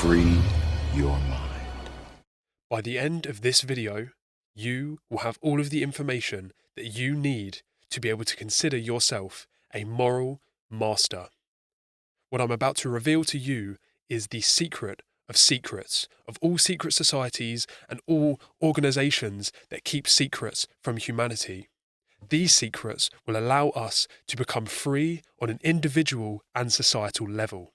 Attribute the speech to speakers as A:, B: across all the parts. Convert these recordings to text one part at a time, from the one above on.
A: Free your mind.
B: By the end of this video, you will have all of the information that you need to be able to consider yourself a moral master. What I'm about to reveal to you is the secret of secrets, of all secret societies and all organizations that keep secrets from humanity. These secrets will allow us to become free on an individual and societal level.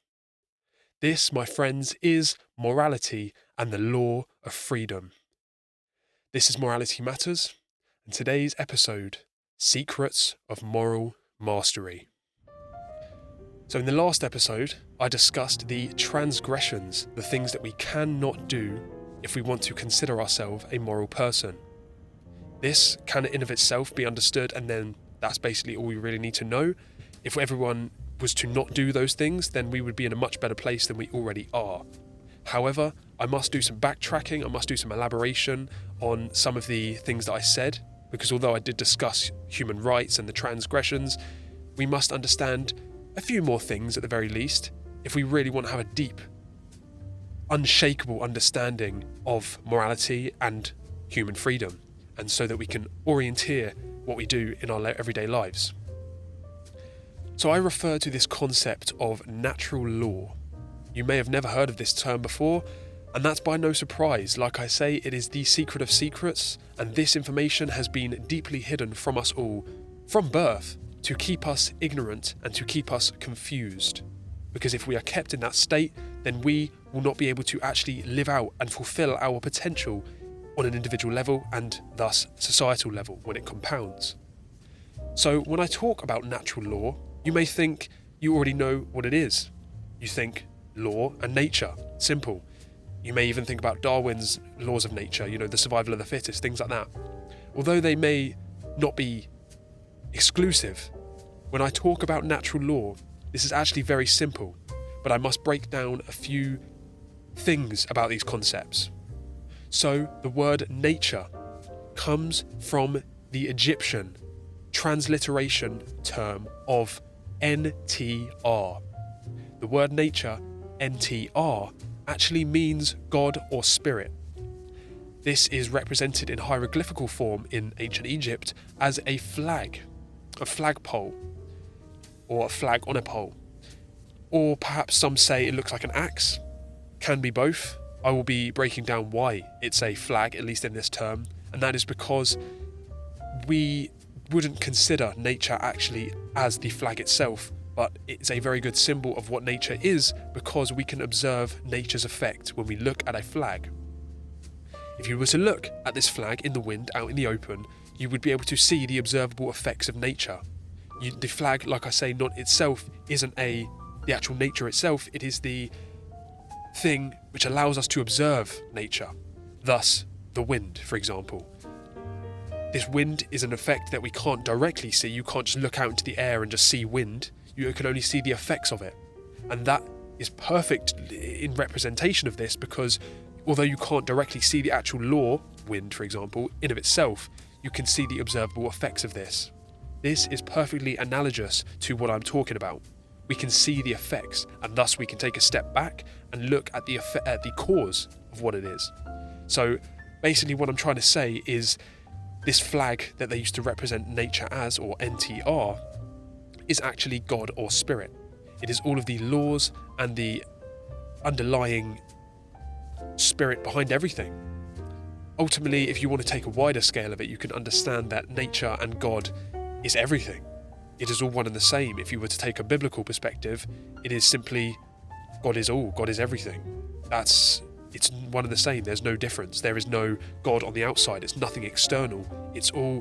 B: This, my friends, is morality and the law of freedom. This is Morality Matters, and today's episode, Secrets of Moral Mastery. So in the last episode, I discussed the transgressions, the things that we cannot do if we want to consider ourselves a moral person. This can in of itself be understood, and then that's basically all we really need to know. If everyone was to not do those things, then we would be in a much better place than we already are. However, I must do some backtracking, I must do some elaboration on some of the things that I said, because although I did discuss human rights and the transgressions, we must understand a few more things at the very least, if we really want to have a deep, unshakable understanding of morality and human freedom, and so that we can orienteer what we do in our everyday lives. So I refer to this concept of natural law. You may have never heard of this term before, and that's by no surprise. Like I say, it is the secret of secrets, and this information has been deeply hidden from us all, from birth, to keep us ignorant and to keep us confused. Because if we are kept in that state, then we will not be able to actually live out and fulfill our potential on an individual level and thus societal level when it compounds. So when I talk about natural law, you may think you already know what it is. You think law and nature, simple. You may even think about Darwin's laws of nature, the survival of the fittest, things like that. Although they may not be exclusive, when I talk about natural law, this is actually very simple, but I must break down a few things about these concepts. So the word nature comes from the Egyptian transliteration term of NTR. The word nature, NTR, actually means God or spirit. This is represented in hieroglyphical form in ancient Egypt as a flagpole, or a flag on a pole. Or perhaps some say it looks like an axe. Can be both. I will be breaking down why it's a flag, at least in this term, and that is because we wouldn't consider nature actually as the flag itself, but it's a very good symbol of what nature is because we can observe nature's effect when we look at a flag. If you were to look at this flag in the wind out in the open, you would be able to see the observable effects of nature. The flag, like I say, not itself isn't the actual nature itself, it is the thing which allows us to observe nature. Thus, the wind, for example. This wind is an effect that we can't directly see. You can't just look out into the air and just see wind. You can only see the effects of it. And that is perfect in representation of this because although you can't directly see the actual law, wind for example, in of itself, you can see the observable effects of this. This is perfectly analogous to what I'm talking about. We can see the effects, and thus we can take a step back and look at the cause of what it is. So basically what I'm trying to say is this flag that they used to represent nature as, or NTR, is actually God or spirit. It is all of the laws and the underlying spirit behind everything. Ultimately, if you want to take a wider scale of it, you can understand that nature and God is everything. It is all one and the same. If you were to take a biblical perspective, it is simply God is all, God is everything. It's one and the same. There's no difference. There is no God on the outside. It's nothing external. It's all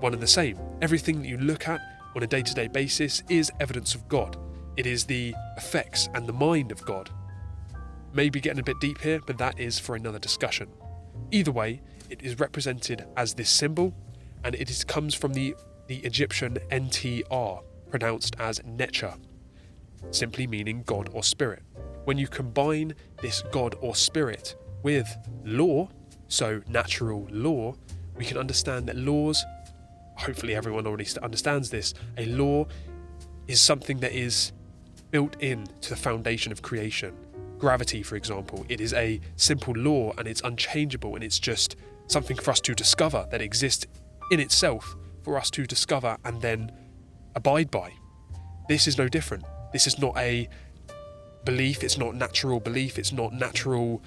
B: one and the same. Everything that you look at on a day-to-day basis is evidence of God. It is the effects and the mind of God. Maybe getting a bit deep here, but that is for another discussion. Either way, it is represented as this symbol, and comes from the Egyptian NTR, pronounced as Necha, simply meaning God or spirit. When you combine this God or spirit with law, so natural law, we can understand that laws, hopefully everyone already understands this, a law is something that is built in to the foundation of creation. gravity, for example. It is a simple law and it's unchangeable, and it's just something for us to discover that exists in itself for us to discover and then abide by. This is no different. This is not a belief, it's not natural belief, it's not natural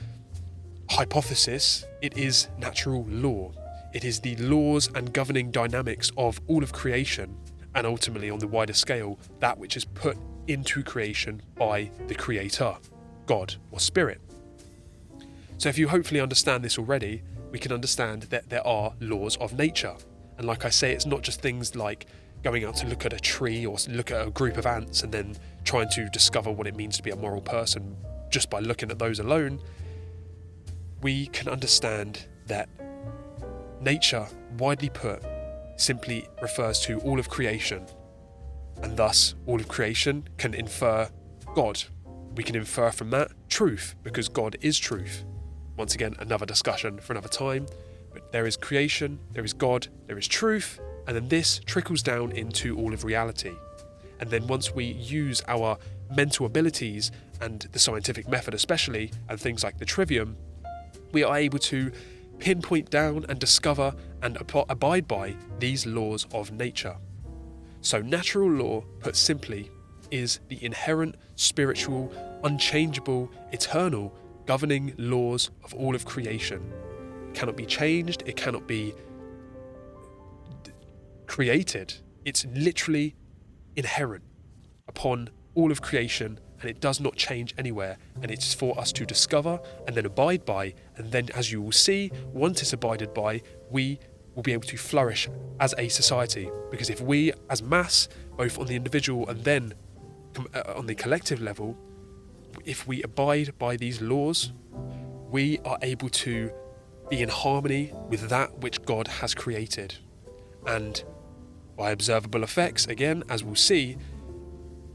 B: hypothesis, it is natural law. It is the laws and governing dynamics of all of creation, and ultimately on the wider scale, that which is put into creation by the Creator, God or Spirit. So if you hopefully understand this already, we can understand that there are laws of nature. And like I say, it's not just things like going out to look at a tree or look at a group of ants and then trying to discover what it means to be a moral person just by looking at those alone. We can understand that nature, widely put, simply refers to all of creation, and thus all of creation can infer God. We can infer from that truth, because God is truth. Once again, another discussion for another time, but there is creation, there is God, there is truth, and then this trickles down into all of reality. And then once we use our mental abilities and the scientific method especially, and things like the trivium, we are able to pinpoint down and discover and abide by these laws of nature. So natural law, put simply, is the inherent, spiritual, unchangeable, eternal, governing laws of all of creation. It cannot be changed, it cannot be created. It's literally inherent upon all of creation, and it does not change anywhere, and it's for us to discover and then abide by, and then, as you will see, once it's abided by, we will be able to flourish as a society. Because if we as mass, both on the individual and then on the collective level, if we abide by these laws, we are able to be in harmony with that which God has created. And by observable effects, again, as we'll see,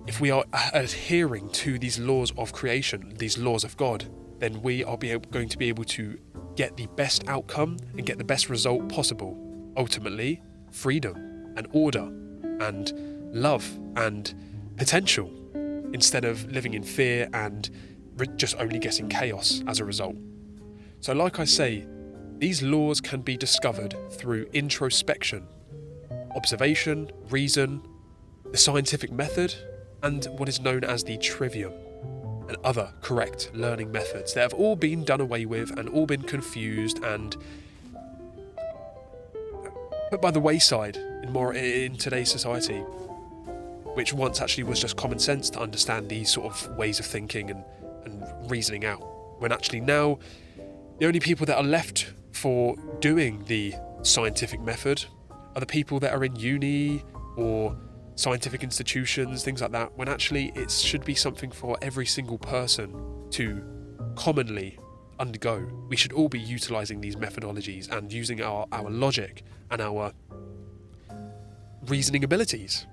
B: if we are adhering to these laws of creation, these laws of God, then we are going to be able to get the best outcome and get the best result possible. Ultimately, freedom and order and love and potential, instead of living in fear and just only getting chaos as a result. So like I say, these laws can be discovered through introspection, observation, reason, the scientific method, and what is known as the trivium, and other correct learning methods that have all been done away with and all been confused and put by the wayside in today's society, which once actually was just common sense to understand these sort of ways of thinking and reasoning out, when actually now the only people that are left for doing the scientific method are the people that are in uni or scientific institutions, things like that, when actually it should be something for every single person to commonly undergo. We should all be utilising these methodologies and using our logic and our reasoning abilities.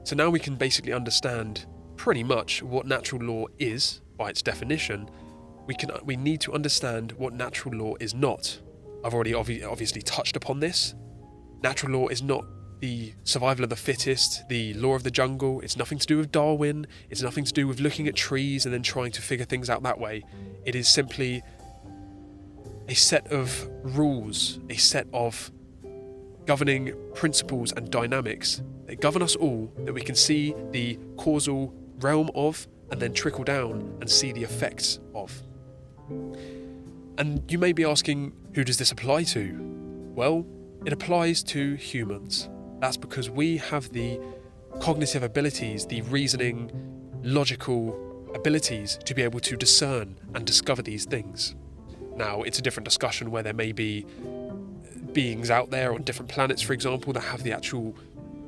B: So now we can basically understand pretty much what natural law is by its definition. We need to understand what natural law is not. I've already obviously touched upon this. Natural law is not the survival of the fittest, the law of the jungle. It's nothing to do with Darwin. It's nothing to do with looking at trees and then trying to figure things out that way. It is simply a set of rules, a set of governing principles and dynamics that govern us all, that we can see the causal realm of and then trickle down and see the effects of. And you may be asking, who does this apply to? Well, it applies to humans. That's because we have the cognitive abilities, the reasoning, logical abilities to be able to discern and discover these things. Now, it's a different discussion where there may be beings out there on different planets, for example, that have the actual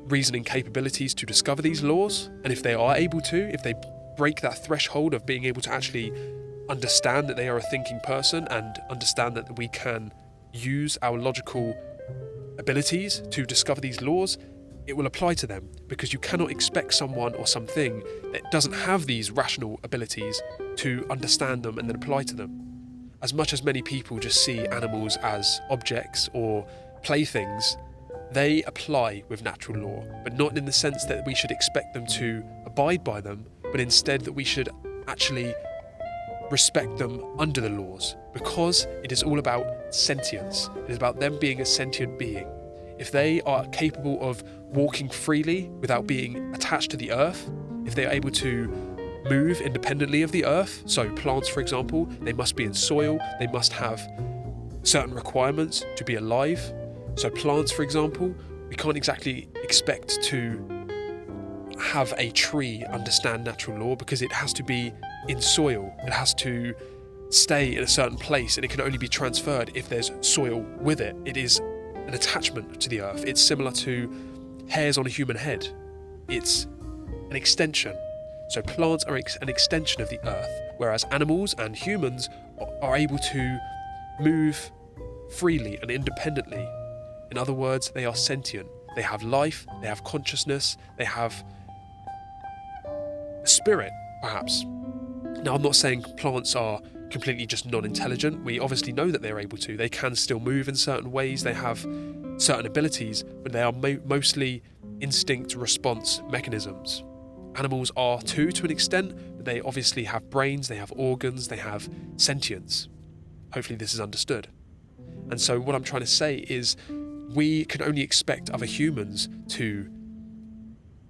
B: reasoning capabilities to discover these laws. And if they are able to, if they break that threshold of being able to actually understand that they are a thinking person and understand that we can use our logical abilities to discover these laws, it will apply to them, because you cannot expect someone or something that doesn't have these rational abilities to understand them and then apply to them. As much as many people just see animals as objects or playthings, they apply with natural law, but not in the sense that we should expect them to abide by them, but instead that we should actually respect them under the laws, because it is all about sentience. It is about them being a sentient being. If they are capable of walking freely without being attached to the earth, if they are able to move independently of the earth, so plants, for example, they must be in soil, they must have certain requirements to be alive. So plants, for example, we can't exactly expect to have a tree understand natural law because it has to be in soil. It has to stay in a certain place, and it can only be transferred if there's soil with it. It is an attachment to the earth. It's similar to hairs on a human head. It's an extension. So plants are an extension of the earth, whereas animals and humans are able to move freely and independently. In other words, they are sentient. They have life, they have consciousness, they have a spirit, perhaps. Now, I'm not saying plants are completely just non-intelligent. We obviously know that they're able to. They can still move in certain ways, they have certain abilities, but they are mostly instinct response mechanisms. Animals are too, to an extent, but they obviously have brains, they have organs, they have sentience. Hopefully this is understood. And so what I'm trying to say is we can only expect other humans to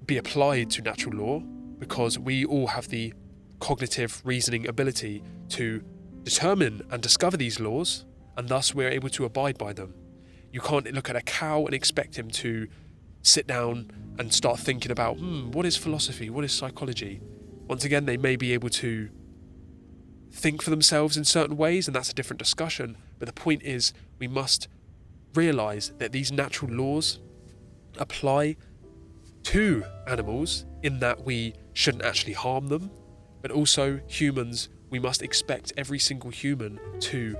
B: be applied to natural law because we all have the cognitive reasoning ability to determine and discover these laws, and thus we're able to abide by them. You can't look at a cow and expect him to sit down and start thinking about, what is philosophy? What is psychology? Once again, they may be able to think for themselves in certain ways, and that's a different discussion. But the point is, we must realise that these natural laws apply to animals in that we shouldn't actually harm them, but also humans, we must expect every single human to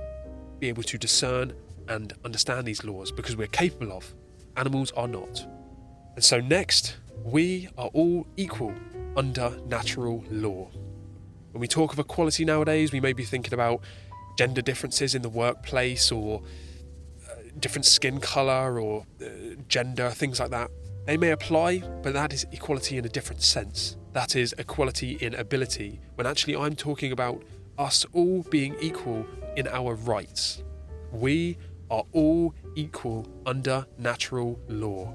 B: be able to discern and understand these laws because we're capable of. Animals are not. And so next, we are all equal under natural law. When we talk of equality nowadays, we may be thinking about gender differences in the workplace or different skin colour or gender, things like that. They may apply, but that is equality in a different sense. That is equality in ability, when actually I'm talking about us all being equal in our rights. We are all equal under natural law.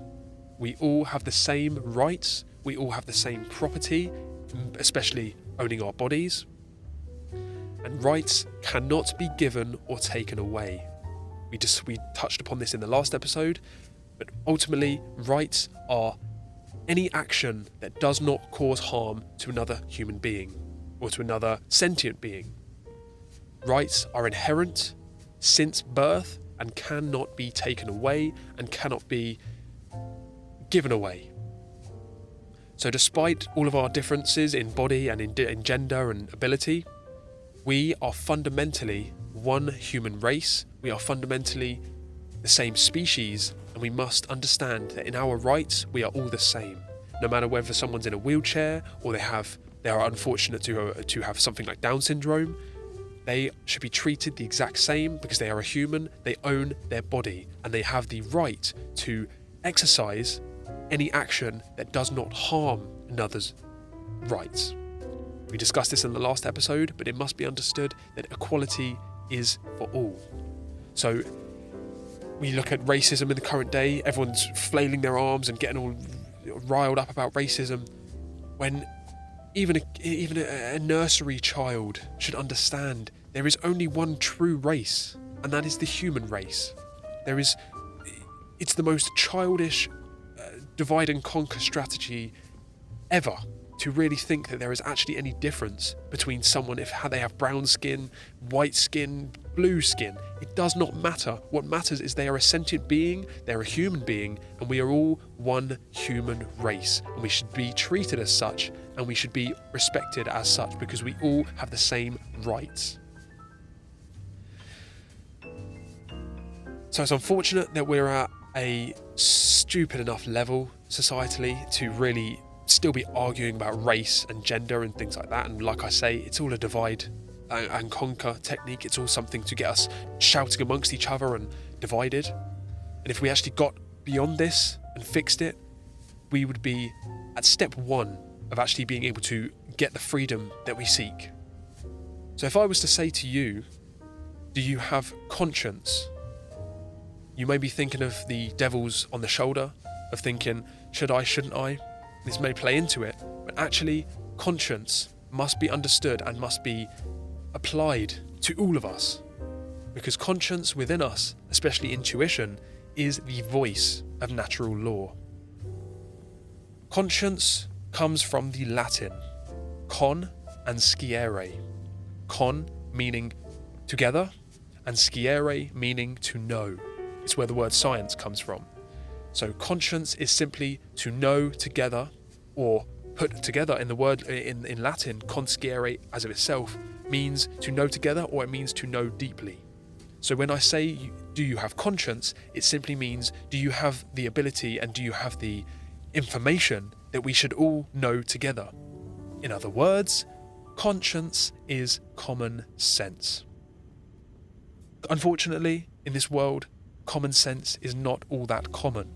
B: We all have the same rights, we all have the same property, especially owning our bodies. And rights cannot be given or taken away. We touched upon this in the last episode, but ultimately, rights are any action that does not cause harm to another human being or to another sentient being. Rights are inherent since birth and cannot be taken away and cannot be given away. So despite all of our differences in body and in gender and ability, we are fundamentally one human race. We are fundamentally the same species, and we must understand that in our rights, we are all the same. No matter whether someone's in a wheelchair or they are unfortunate to have something like Down syndrome, they should be treated the exact same because they are a human, they own their body, and they have the right to exercise any action that does not harm another's rights. We discussed this in the last episode, but it must be understood that equality is for all. So we look at racism in the current day, everyone's flailing their arms and getting all riled up about racism, when even a nursery child should understand there is only one true race, and that is the human race. It's the most childish divide and conquer strategy ever to really think that there is actually any difference between someone if they have brown skin, white skin, blue skin. It does not matter. What matters is they are a sentient being, they're a human being, and we are all one human race. And we should be treated as such, and we should be respected as such, because we all have the same rights. So it's unfortunate that we're at a stupid enough level societally to really still be arguing about race and gender and things like that. And like I say, it's all a divide and conquer technique. It's all something to get us shouting amongst each other and divided. And if we actually got beyond this and fixed it, we would be at step one of actually being able to get the freedom that we seek. So if I was to say to you, do you have conscience? You may be thinking of the devils on the shoulder, of thinking, should I, shouldn't I? This may play into it, but actually conscience must be understood and must be applied to all of us. Because conscience within us, especially intuition, is the voice of natural law. Conscience comes from the Latin con and sciere. Con meaning together, and sciere meaning to know. It's where the word science comes from. So conscience is simply to know together, or put together in the word in Latin, consciere as of itself means to know together, or it means to know deeply. So when I say, do you have conscience, it simply means, do you have the ability and do you have the information that we should all know together? In other words, conscience is common sense. Unfortunately, in this world, common sense is not all that common.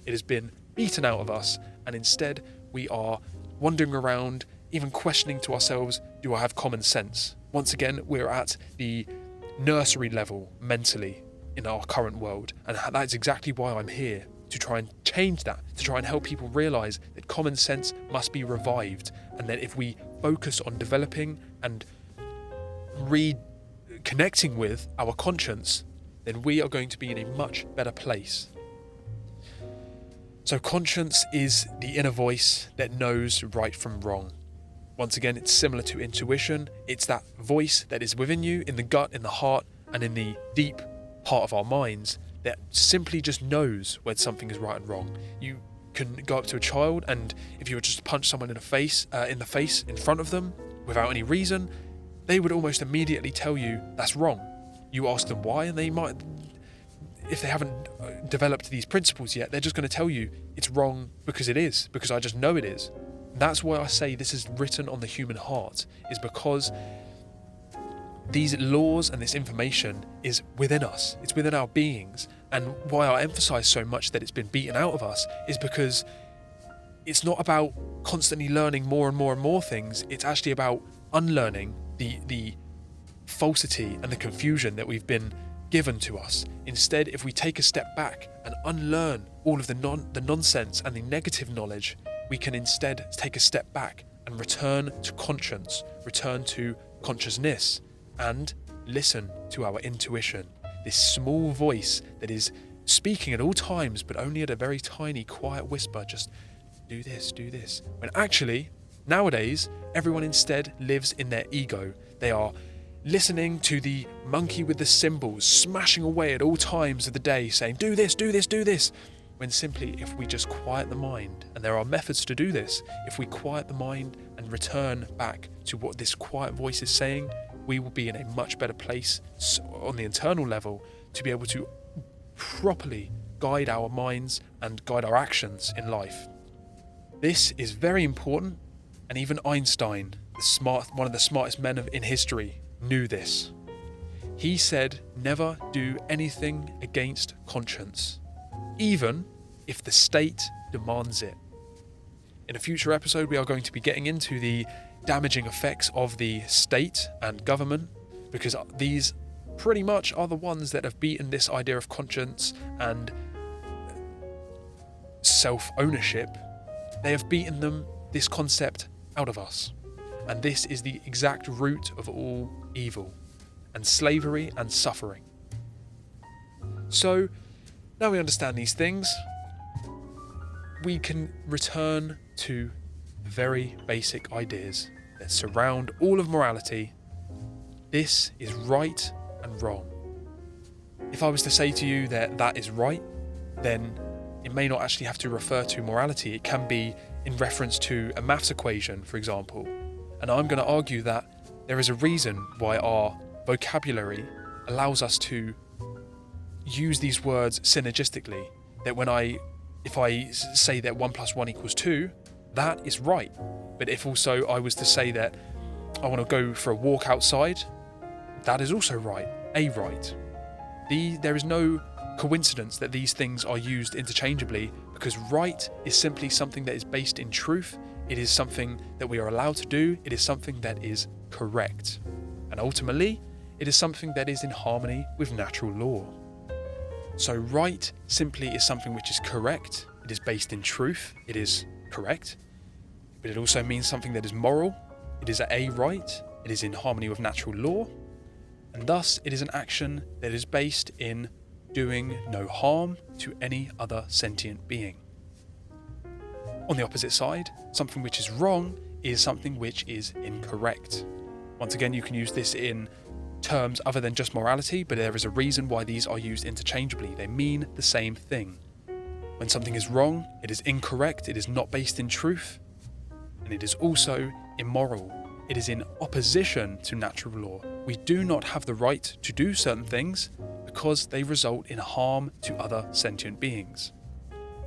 B: It has been beaten out of us, and instead we are wandering around, even questioning to ourselves, do I have common sense? Once again, we're at the nursery level mentally in our current world, and that's exactly why I'm here, to try and change that, to try and help people realise that common sense must be revived, and that if we focus on developing and reconnecting with our conscience, then we are going to be in a much better place. So conscience is the inner voice that knows right from wrong. Once again, it's similar to intuition. It's that voice that is within you, in the gut, in the heart, and in the deep part of our minds, that simply just knows when something is right and wrong. You can go up to a child, and if you were just to punch someone in the face in front of them without any reason, they would almost immediately tell you that's wrong. You ask them why, and they might, if they haven't developed these principles yet, they're just going to tell you it's wrong because it is, because I just know it is. That's why I say this is written on the human heart, is because these laws and this information is within us, it's within our beings. And why I emphasize so much that it's been beaten out of us is because it's not about constantly learning more and more and more things. It's actually about unlearning the falsity and the confusion that we've been given to us. Instead, if we take a step back and unlearn all of the nonsense and the negative knowledge, we can instead take a step back and return to conscience, return to consciousness, and listen to our intuition, this small voice that is speaking at all times, but only at a very tiny, quiet whisper, just do this, when actually, nowadays, everyone instead lives in their ego. They are listening to the monkey with the cymbals, smashing away at all times of the day, saying, do this, when simply, if we just quiet the mind, and there are methods to do this, if we quiet the mind and return back to what this quiet voice is saying, we will be in a much better place on the internal level to be able to properly guide our minds and guide our actions in life. This is very important, and even Einstein, one of the smartest men in history, knew this. He said, never do anything against conscience, even if the state demands it. In a future episode, we are going to be getting into the damaging effects of the state and government, because these pretty much are the ones that have beaten this idea of conscience and self-ownership. They have beaten this concept out of us. And this is the exact root of all evil, and slavery and suffering. So, now we understand these things, we can return to very basic ideas that surround all of morality. This is right and wrong. If I was to say to you that that is right, then it may not actually have to refer to morality. It can be in reference to a maths equation, for example. And I'm going to argue that there is a reason why our vocabulary allows us to use these words synergistically. That if I say that 1 + 1 = 2, that is right. But if also I was to say that I want to go for a walk outside, that is also right. There is no coincidence that these things are used interchangeably, because right is simply something that is based in truth. It is something that we are allowed to do. It is something that is correct. And ultimately, it is something that is in harmony with natural law. So right simply is something which is correct, it is based in truth, it is correct, but it also means something that is moral, it is a right, it is in harmony with natural law, and thus it is an action that is based in doing no harm to any other sentient being. On the opposite side, something which is wrong is something which is incorrect. Once again, you can use this in terms other than just morality, but there is a reason why these are used interchangeably. They mean the same thing. When something is wrong, it is incorrect, it is not based in truth, and it is also immoral. It is in opposition to natural law. We do not have the right to do certain things because they result in harm to other sentient beings.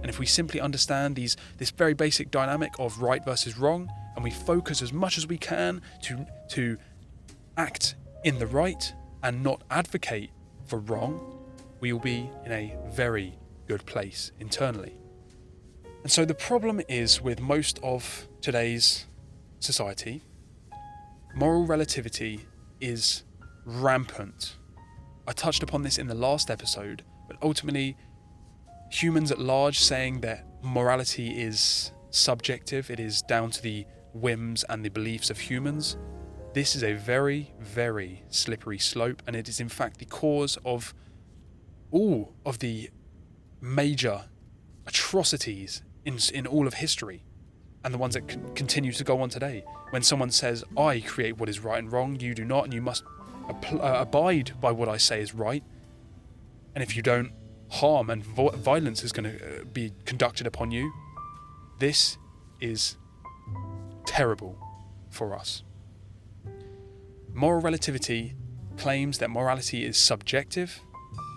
B: And if we simply understand this very basic dynamic of right versus wrong, and we focus as much as we can to act in the right and not advocate for wrong, we will be in a very good place internally. And so the problem is with most of today's society, moral relativity is rampant. I touched upon this in the last episode, but ultimately humans at large saying that morality is subjective, it is down to the whims and the beliefs of humans. This is a very, very slippery slope, and it is in fact the cause of all of the major atrocities in all of history, and the ones that continue to go on today. When someone says, I create what is right and wrong, you do not, and you must abide by what I say is right, and if you don't, harm and violence is going to be conducted upon you. This is terrible for us. Moral relativity claims that morality is subjective.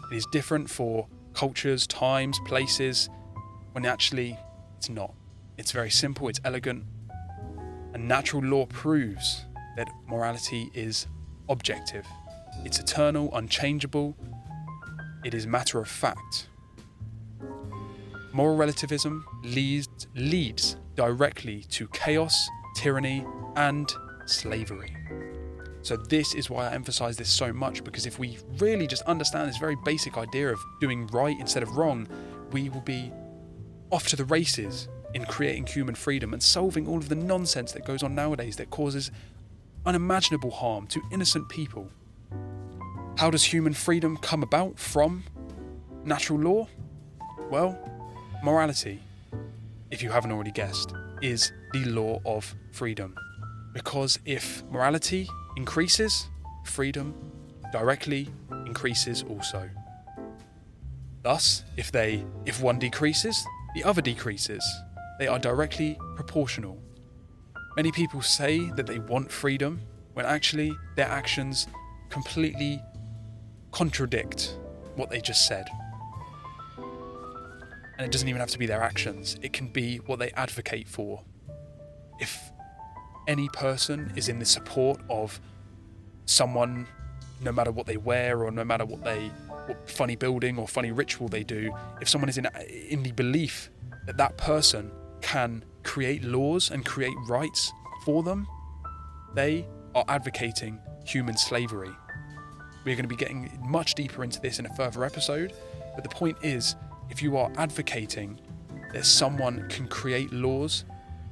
B: It is different for cultures, times, places, when actually it's not. It's very simple, it's elegant, and natural law proves that morality is objective. It's eternal, unchangeable. It is matter of fact. Moral relativism leads directly to chaos, tyranny, and slavery. So this is why I emphasize this so much, because if we really just understand this very basic idea of doing right instead of wrong, we will be off to the races in creating human freedom and solving all of the nonsense that goes on nowadays that causes unimaginable harm to innocent people. How does human freedom come about from natural law? Well, morality, if you haven't already guessed, is the law of freedom. Because if morality increases, freedom directly increases also. Thus, if one decreases, the other decreases. They are directly proportional. Many people say that they want freedom when actually their actions completely contradict what they just said. And it doesn't even have to be their actions, it can be what they advocate for. If any person is in the support of someone, no matter what they wear or no matter what funny building or funny ritual they do, if someone is in the belief that that person can create laws and create rights for them, they are advocating human slavery. We're going to be getting much deeper into this in a further episode, but the point is, if you are advocating that someone can create laws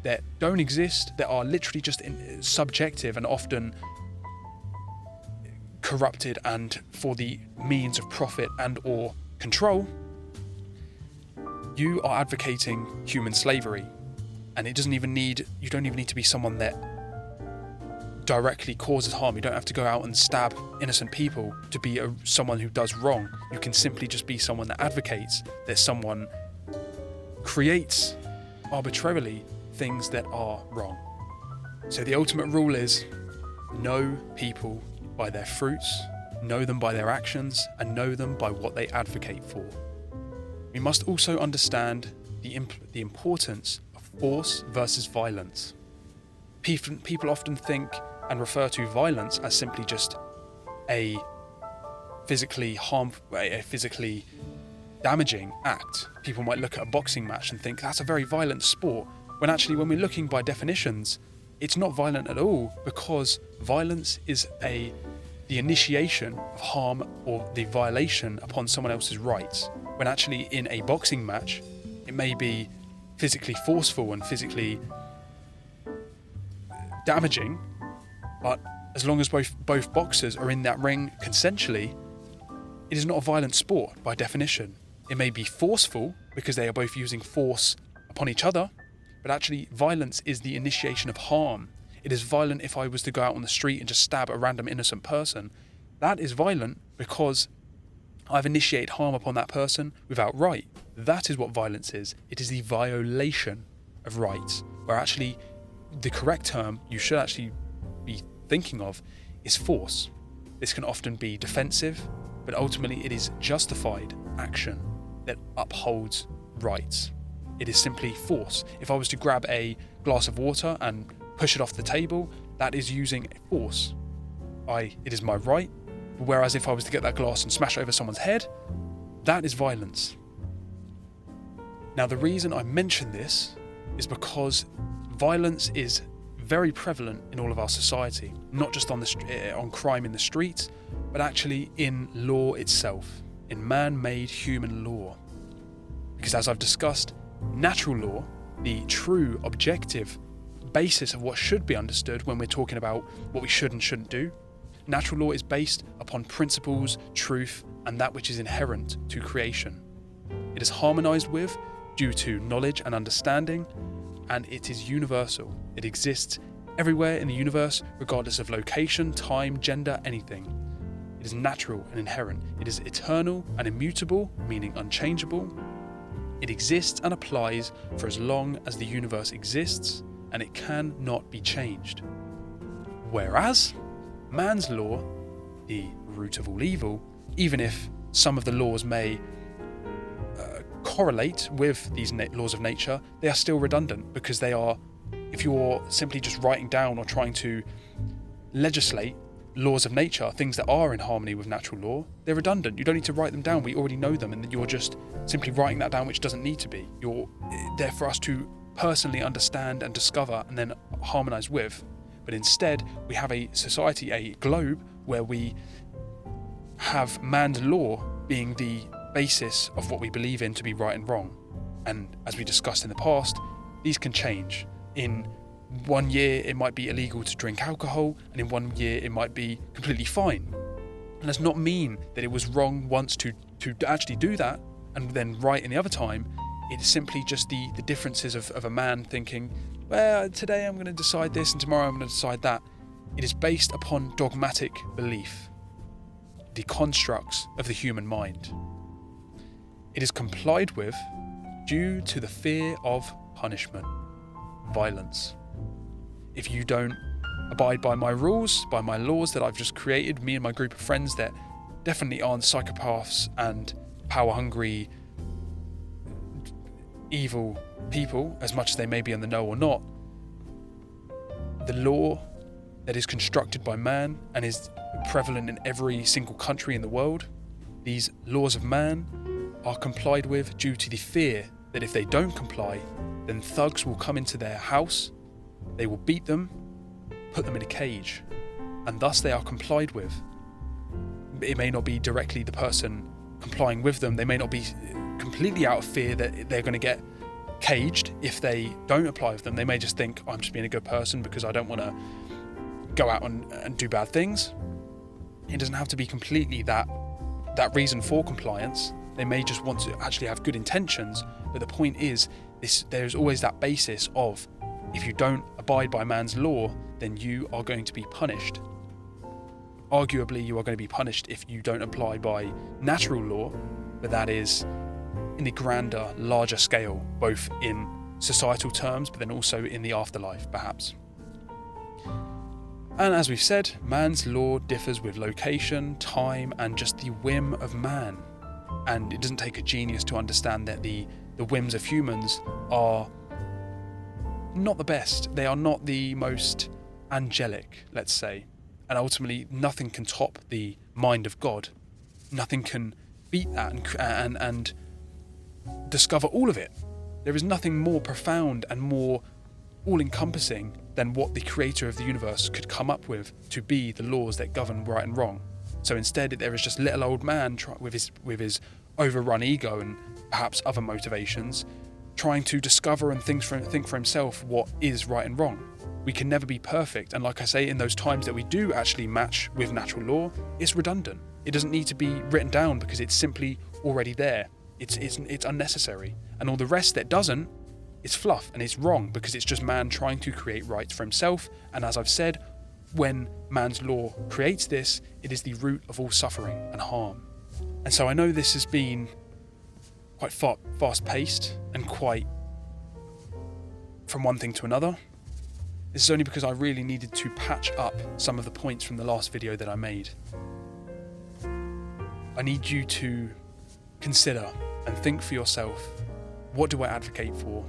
B: that don't exist, that are literally just subjective and often corrupted and for the means of profit and or control, you are advocating human slavery. And you don't even need to be someone that directly causes harm. You don't have to go out and stab innocent people to be someone who does wrong. You can simply just be someone that advocates that someone creates arbitrarily things that are wrong. So the ultimate rule is know people by their fruits, know them by their actions, and know them by what they advocate for. We must also understand the importance of force versus violence. People often think and refer to violence as simply just a physically damaging act. People might look at a boxing match and think that's a very violent sport, when actually when we're looking by definitions, it's not violent at all, because violence is a
C: the initiation of harm or the violation upon someone else's rights, when actually in a boxing match it may be physically forceful and physically damaging, but as long as both boxers are in that ring consensually, it is not a violent sport by definition. It may be forceful because they are both using force upon each other, but actually violence is the initiation of harm. It is violent if I was to go out on the street and just stab a random innocent person. That is violent because I've initiated harm upon that person without right. That is what violence is. It is the violation of rights, where actually the correct term you should actually be thinking of is force. This can often be defensive, but ultimately it is justified action that upholds rights. It is simply force. If I was to grab a glass of water and push it off the table, that is using force. It is my right. Whereas if I was to get that glass and smash it over someone's head, that is violence. Now, the reason I mention this is because violence is very prevalent in all of our society, not just on crime in the streets, but actually in law itself, in man-made human law. Because as I've discussed, natural law, the true objective basis of what should be understood when we're talking about what we should and shouldn't do, natural law is based upon principles, truth, and that which is inherent to creation. It is harmonized with due to knowledge and understanding, and it is universal. It exists everywhere in the universe, regardless of location, time, gender, anything. It is natural and inherent. It is eternal and immutable, meaning unchangeable. It exists and applies for as long as the universe exists, and it cannot be changed. Whereas man's law, the root of all evil, even if some of the laws may correlate with these laws of nature, they are still redundant because they are, if you're simply just writing down or trying to legislate laws of nature, things that are in harmony with natural law, they're redundant. You don't need to write them down. We already know them, and you're just simply writing that down, which doesn't need to be. You're there for us to personally understand and discover and then harmonize with. But instead, we have a society, a globe, where we have man's law being the basis of what we believe in to be right and wrong. And as we discussed in the past, these can change. In 1 year, it might be illegal to drink alcohol, and in 1 year, it might be completely fine. And does not mean that it was wrong once to actually do that, and then right in the other time. It is simply just the differences of a man thinking, well, today I'm going to decide this, and tomorrow I'm going to decide that. It is based upon dogmatic belief, the constructs of the human mind. It is complied with due to the fear of punishment, violence. If you don't abide by my rules, by my laws that I've just created, me and my group of friends that definitely aren't psychopaths and power-hungry, evil people, as much as they may be in the know or not, the law that is constructed by man and is prevalent in every single country in the world, these laws of man are complied with due to the fear that if they don't comply, then thugs will come into their house, they will beat them, put them in a cage, and thus they are complied with. It may not be directly the person complying with them, they may not be completely out of fear that they're going to get caged if they don't apply with them. They may just think, I'm just being a good person because I don't want to go out and do bad things. It doesn't have to be completely that reason for compliance. They may just want to actually have good intentions, but the point is, there's always that basis of, if you don't abide by man's law, then you are going to be punished. Arguably, you are going to be punished if you don't apply by natural law, but that is in the grander, larger scale, both in societal terms, but then also in the afterlife, perhaps. And as we've said, man's law differs with location, time, and just the whim of man. And it doesn't take a genius to understand that the whims of humans are not the best. They are not the most angelic, let's say. And ultimately, nothing can top the mind of God. Nothing can beat that and discover all of it. There is nothing more profound and more all-encompassing than what the creator of the universe could come up with to be the laws that govern right and wrong. So instead, there is just little old man with his overrun ego and perhaps other motivations, trying to discover and think for himself what is right and wrong. We can never be perfect, and like I say, in those times that we do actually match with natural law, it's redundant. It doesn't need to be written down because it's simply already there. It's unnecessary, and all the rest that doesn't, it's fluff and it's wrong because it's just man trying to create rights for himself. And as I've said, when man's law creates this, it is the root of all suffering and harm. And so I know this has been quite fast-paced and quite from one thing to another. This is only because I really needed to patch up some of the points from the last video that I made. I need you to consider and think for yourself, what do I advocate for?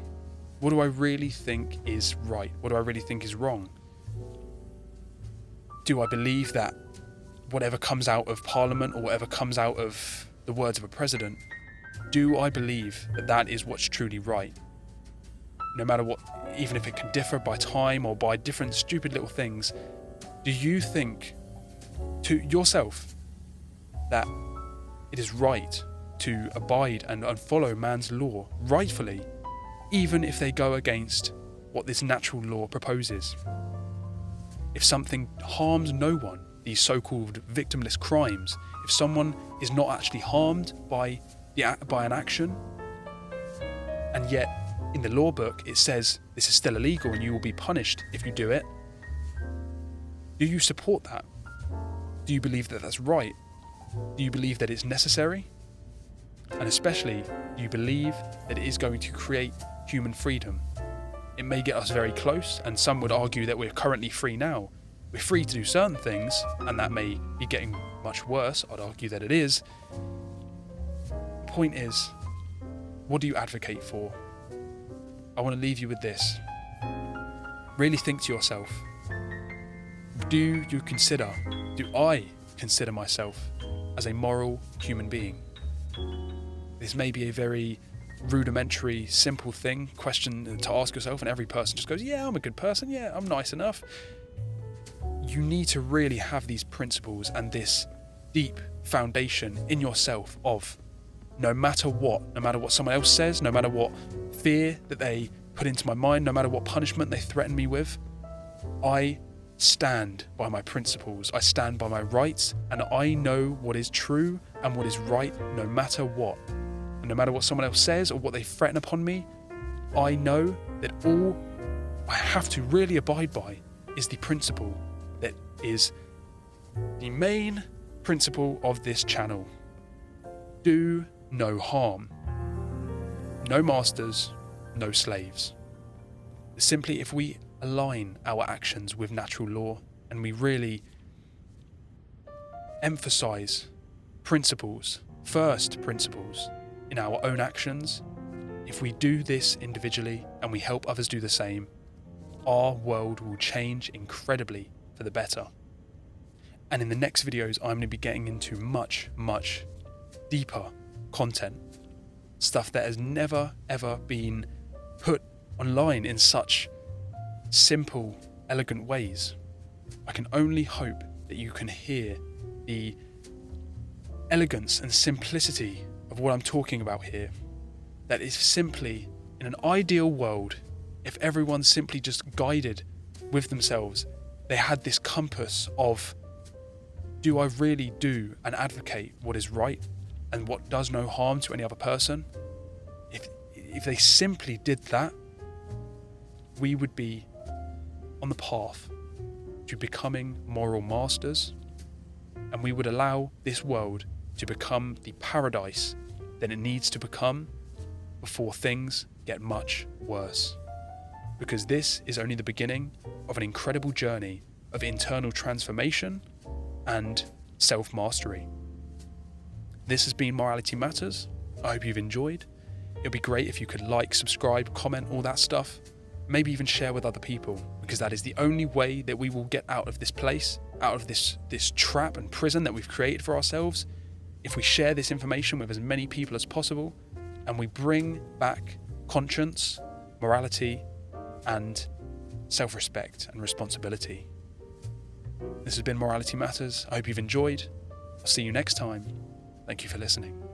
C: What do I really think is right? What do I really think is wrong? Do I believe that whatever comes out of Parliament or whatever comes out of the words of a president, do I believe that that is what's truly right? No matter what, even if it can differ by time or by different stupid little things, do you think to yourself that it is right to abide and follow man's law rightfully, even if they go against what this natural law proposes? If something harms no one, these so-called victimless crimes, if someone is not actually harmed by an action, and yet in the law book it says this is still illegal and you will be punished if you do it, do you support that? Do you believe that that's right? Do you believe that it's necessary? And especially, do you believe that it is going to create human freedom? It may get us very close, and some would argue that we're currently free now. We're free to do certain things, and that may be getting much worse. I'd argue that it is. The point is, what do you advocate for? I want to leave you with this. Really think to yourself. Do I consider myself as a moral human being? This may be a very rudimentary, simple question to ask yourself, and every person just goes, yeah, I'm a good person, yeah, I'm nice enough. You need to really have these principles and this deep foundation in yourself of no matter what someone else says, no matter what fear that they put into my mind, no matter what punishment they threaten me with, I stand by my principles, I stand by my rights, and I know what is true and what is right no matter what. And no matter what someone else says or what they threaten upon me, I know that all I have to really abide by is the principle that is the main principle of this channel. Do no harm. No masters, no slaves. Simply, if we align our actions with natural law and we really emphasize first principles in our own actions, if we do this individually and we help others do the same, our world will change incredibly for the better. And in the next videos, I'm going to be getting into much, much deeper content. Stuff that has never, ever been put online in such simple, elegant ways. I can only hope that you can hear the elegance and simplicity of what I'm talking about here. That is simply, in an ideal world, if everyone simply just guided with themselves, they had this compass of, do I really do and advocate what is right and what does no harm to any other person? If they simply did that, we would be on the path to becoming moral masters, and we would allow this world to become the paradise that it needs to become before things get much worse. Because this is only the beginning of an incredible journey of internal transformation and self-mastery. This has been Morality Matters. I hope you've enjoyed. It would be great if you could like, subscribe, comment, all that stuff. Maybe even share with other people, because that is the only way that we will get out of this place, out of this trap and prison that we've created for ourselves. If we share this information with as many people as possible, and we bring back conscience, morality, and self-respect and responsibility. This has been Morality Matters. I hope you've enjoyed. I'll see you next time. Thank you for listening.